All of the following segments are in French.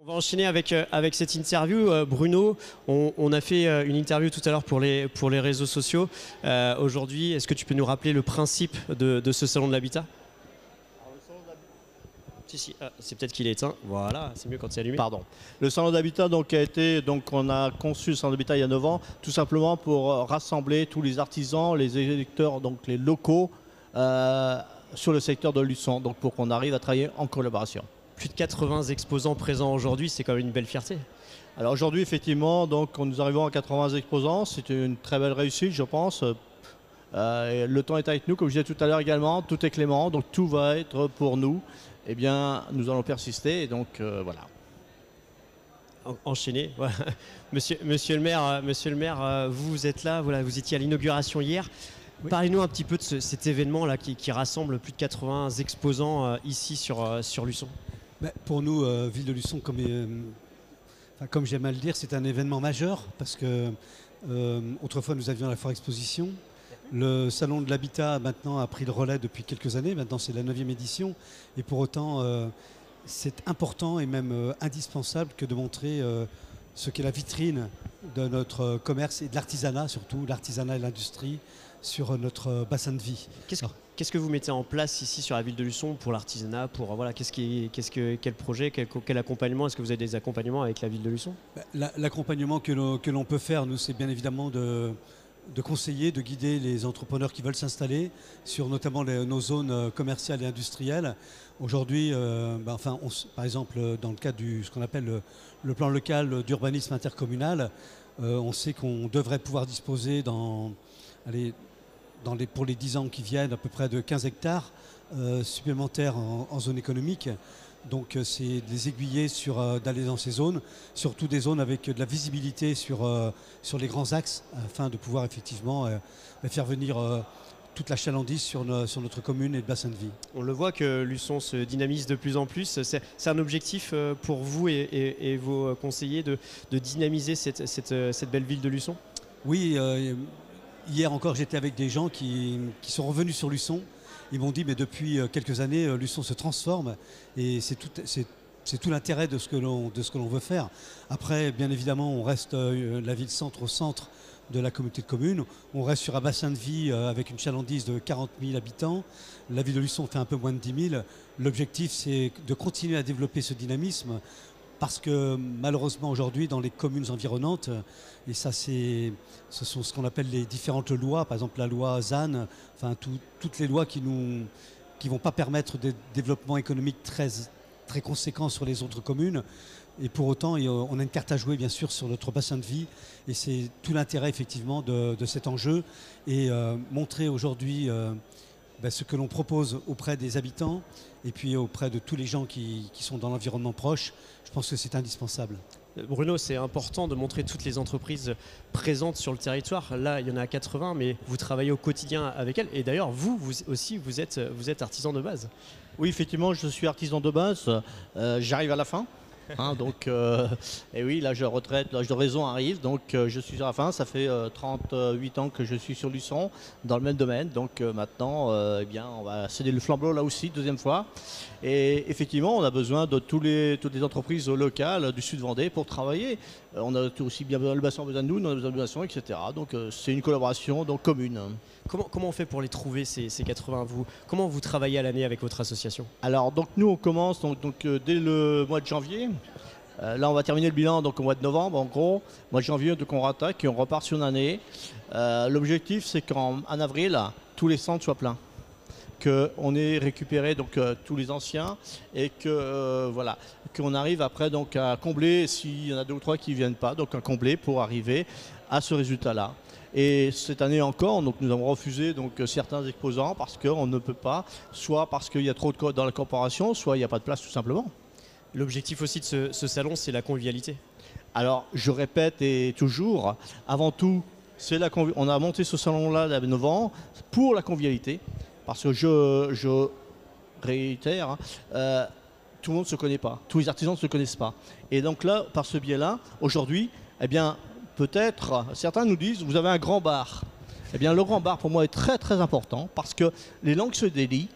On va enchaîner avec cette interview. Bruno, on a fait une interview tout à l'heure pour les réseaux sociaux. Aujourd'hui, est-ce que tu peux nous rappeler le principe de ce salon de l'habitat? Si, c'est peut-être qu'il est éteint. Voilà, c'est mieux quand c'est allumé. Pardon. Le salon d'habitat on a conçu le salon d'habitat il y a 9 ans, tout simplement pour rassembler tous les artisans, les électeurs, donc les locaux sur le secteur de Luçon, donc pour qu'on arrive à travailler en collaboration. Plus de 80 exposants présents aujourd'hui, c'est quand même une belle fierté. Alors aujourd'hui, effectivement, donc nous arrivons à 80 exposants, c'est une très belle réussite, je pense. Le temps est avec nous, comme je disais tout à l'heure également, tout est clément, donc tout va être pour nous. Eh bien, nous allons persister, et donc voilà. Enchaîner. Voilà. Monsieur le maire, vous êtes là, voilà, vous étiez à l'inauguration hier. Oui. Parlez-nous un petit peu de cet événement-là qui rassemble plus de 80 exposants ici sur Luçon. Pour nous, Ville de Luçon, comme j'aime à le dire, c'est un événement majeur parce que autrefois nous avions la foire exposition. Le salon de l'habitat maintenant a pris le relais depuis quelques années, maintenant c'est la 9e édition et pour autant c'est important et même indispensable que de montrer ce qu'est la vitrine de notre commerce et de l'artisanat, surtout l'artisanat et l'industrie sur notre bassin de vie. Qu'est-ce que vous mettez en place ici sur la ville de Luçon pour l'artisanat, pour voilà, quel projet, quel accompagnement? Est-ce que vous avez des accompagnements avec la ville de Luçon? L'accompagnement que l'on peut faire, nous, c'est bien évidemment de conseiller, de guider les entrepreneurs qui veulent s'installer sur notamment nos zones commerciales et industrielles. Aujourd'hui, par exemple, dans le cadre ce qu'on appelle le plan local d'urbanisme intercommunal, on sait qu'on devrait pouvoir disposer pour les 10 ans qui viennent à peu près de 15 hectares supplémentaires en zone économique. Donc c'est des aiguillés d'aller dans ces zones, surtout des zones avec de la visibilité sur les grands axes, afin de pouvoir effectivement faire venir toute la chalandise sur notre commune et le bassin de vie. On le voit que Luçon se dynamise de plus en plus. C'est un objectif pour vous et vos conseillers de dynamiser cette belle ville de Luçon? Oui, hier encore j'étais avec des gens qui sont revenus sur Luçon. Ils m'ont dit, mais depuis quelques années, Luçon se transforme et c'est tout l'intérêt de ce que l'on veut faire. Après, bien évidemment, on reste la ville-centre au centre de la communauté de communes. On reste sur un bassin de vie avec une chalandise de 40 000 habitants. La ville de Luçon fait un peu moins de 10 000. L'objectif, c'est de continuer à développer ce dynamisme parce que malheureusement aujourd'hui dans les communes environnantes, et ça ce sont ce qu'on appelle les différentes lois, par exemple la loi ZAN, enfin toutes les lois qui vont pas permettre des développements économiques très conséquents sur les autres communes. Et pour autant, on a une carte à jouer bien sûr sur notre bassin de vie et c'est tout l'intérêt effectivement de cet enjeu et montrer aujourd'hui ce que l'on propose auprès des habitants et puis auprès de tous les gens qui sont dans l'environnement proche. Je pense que c'est indispensable. Bruno, c'est important de montrer toutes les entreprises présentes sur le territoire. Là, il y en a 80, mais vous travaillez au quotidien avec elles. Et d'ailleurs, vous aussi, vous êtes artisan de base. Oui, effectivement, je suis artisan de base. J'arrive à la fin. Et oui, l'âge de retraite, l'âge de raison arrive, donc je suis à la fin. Ça fait 38 ans que je suis sur Luçon dans le même domaine, donc maintenant on va céder le flambeau là aussi, deuxième fois. Et effectivement, on a besoin de toutes les entreprises locales du Sud Vendée pour travailler. On a aussi bien le bassin besoin de nous, on a besoin de bassin, etc. Donc c'est une collaboration donc commune. Comment on fait pour les trouver ces 80 Comment vous travaillez à l'année avec votre association? Alors donc nous on commence dès le mois de janvier. Là on va terminer le bilan donc au mois de novembre en gros. Mois de janvier donc on rattaque et on repart sur une année. L'objectif c'est qu'en avril tous les centres soient pleins. Qu'on ait récupéré tous les anciens et qu'on arrive après donc à combler s'il y en a 2 ou 3 qui ne viennent pas, donc à combler pour arriver à ce résultat-là. Et cette année encore, donc nous avons refusé certains exposants parce qu'on ne peut pas, soit parce qu'il y a trop de codes dans la corporation, soit il n'y a pas de place tout simplement. L'objectif aussi de ce salon, c'est la convivialité. Alors je répète et toujours, avant tout, on a monté ce salon-là de novembre pour la convivialité. Parce que je réitère, tout le monde ne se connaît pas, tous les artisans ne se connaissent pas. Et donc là, par ce biais-là, aujourd'hui, eh bien, peut-être, certains nous disent, vous avez un grand bar. Eh bien, le grand bar, pour moi, est très très important parce que les langues se délient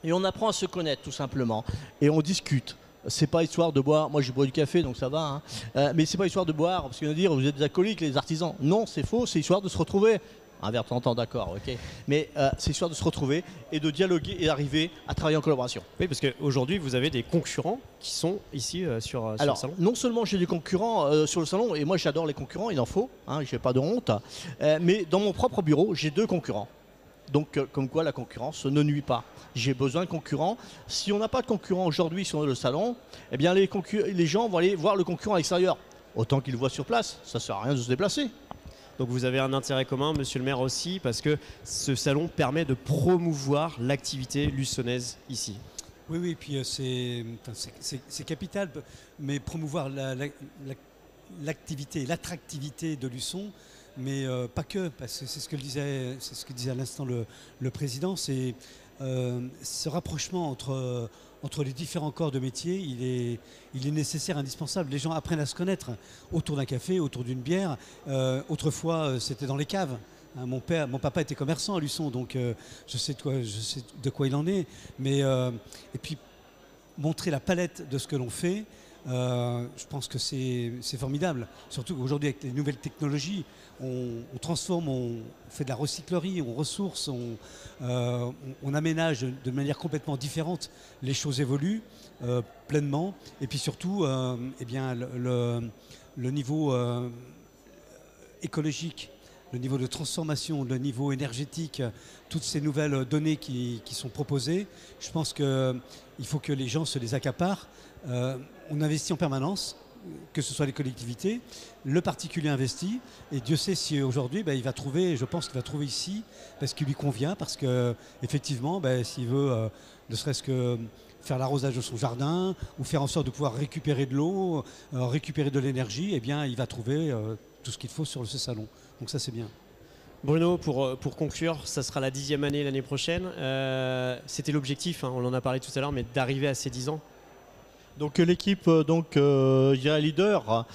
et on apprend à se connaître tout simplement. Et on discute. c'est pas histoire de boire. Moi, je bois du café, donc ça va. Hein. Mais c'est pas histoire de boire, parce qu'on va dire, vous êtes des alcooliques, les artisans. Non, c'est faux, c'est histoire de se retrouver. Un verre de temps en temps, d'accord, ok. Mais c'est histoire de se retrouver et de dialoguer et d'arriver à travailler en collaboration. Oui, parce qu'aujourd'hui, vous avez des concurrents qui sont ici sur le salon. Non seulement j'ai des concurrents sur le salon, et moi j'adore les concurrents, il en faut, hein, j'ai pas de honte. Mais dans mon propre bureau, j'ai 2 concurrents. Donc, comme quoi la concurrence ne nuit pas. J'ai besoin de concurrents. Si on n'a pas de concurrents aujourd'hui sur le salon, eh bien les gens vont aller voir le concurrent à l'extérieur. Autant qu'ils le voient sur place, ça ne sert à rien de se déplacer. Donc vous avez un intérêt commun, monsieur le maire aussi, parce que ce salon permet de promouvoir l'activité luçonnaise ici. Oui, oui, puis c'est capital, mais promouvoir l'activité, l'attractivité de Luçon, mais pas que, parce que c'est ce que disait à l'instant le président, c'est ce rapprochement entre les différents corps de métier, il est nécessaire, indispensable. Les gens apprennent à se connaître autour d'un café, autour d'une bière. Autrefois, c'était dans les caves. Hein, mon papa était commerçant à Luçon, donc je sais de quoi il en est. Mais, et puis, montrer la palette de ce que l'on fait, je pense que c'est formidable. Surtout qu'aujourd'hui, avec les nouvelles technologies, on transforme, on fait de la recyclerie, on ressource, on aménage de manière complètement différente. Les choses évoluent pleinement. Et puis surtout, eh bien, le niveau écologique, le niveau de transformation, le niveau énergétique, toutes ces nouvelles données qui sont proposées, je pense qu'il faut que les gens se les accaparent. On investit en permanence, que ce soit les collectivités, le particulier investit, et Dieu sait si aujourd'hui il va trouver, je pense qu'il va trouver ici parce qu'il lui convient, parce qu'effectivement, s'il veut ne serait-ce que faire l'arrosage de son jardin ou faire en sorte de pouvoir récupérer de l'eau, récupérer de l'énergie, eh bien il va trouver tout ce qu'il faut sur ce salon. Donc ça c'est bien. Bruno, pour conclure, ça sera la 10e année l'année prochaine. C'était l'objectif, hein, on en a parlé tout à l'heure, mais d'arriver à ces 10 ans. Donc l'équipe, il y a un leader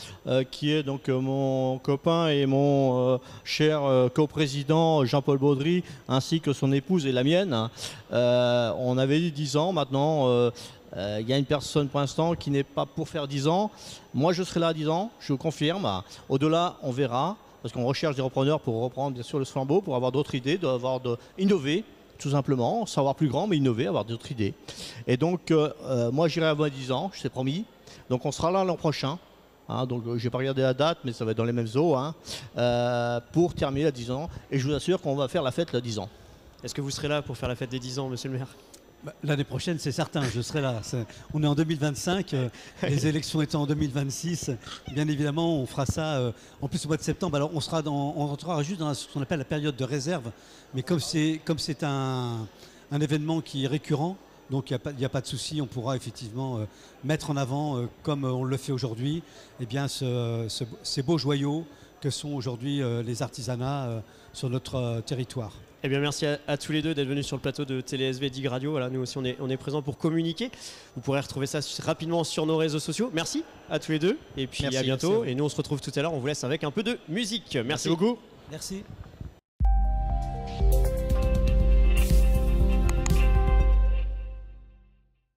qui est donc mon copain et mon cher coprésident Jean-Paul Baudry, ainsi que son épouse et la mienne. On avait dit 10 ans, maintenant il y a une personne pour l'instant qui n'est pas pour faire 10 ans. Moi je serai là à 10 ans, je vous confirme. Au-delà, on verra, parce qu'on recherche des repreneurs pour reprendre bien sûr le flambeau, pour avoir d'autres idées, innover. Tout simplement, savoir plus grand, mais innover, avoir d'autres idées. Et donc, moi, j'irai à 10 ans, je t'ai promis. Donc, on sera là l'an prochain. Hein, donc, je n'ai pas regardé la date, mais ça va être dans les mêmes eaux, hein, pour terminer à 10 ans. Et je vous assure qu'on va faire la fête à 10 ans. Est-ce que vous serez là pour faire la fête des 10 ans, monsieur le maire ? L'année prochaine, c'est certain, je serai là. On est en 2025, les élections étant en 2026. Bien évidemment, on fera ça en plus au mois de septembre. Alors, on rentrera juste dans ce qu'on appelle la période de réserve. Mais comme c'est un événement qui est récurrent, donc il n'y a pas de souci, on pourra effectivement mettre en avant, comme on le fait aujourd'hui, eh bien, ces beaux joyaux que sont aujourd'hui les artisanats sur notre territoire. Eh bien, merci à tous les deux d'être venus sur le plateau de TeleSV Dig Radio. Voilà, nous aussi, on est présents pour communiquer. Vous pourrez retrouver ça rapidement sur nos réseaux sociaux. Merci à tous les deux. Et puis, à bientôt. Et nous, on se retrouve tout à l'heure. On vous laisse avec un peu de musique. Merci beaucoup. Merci.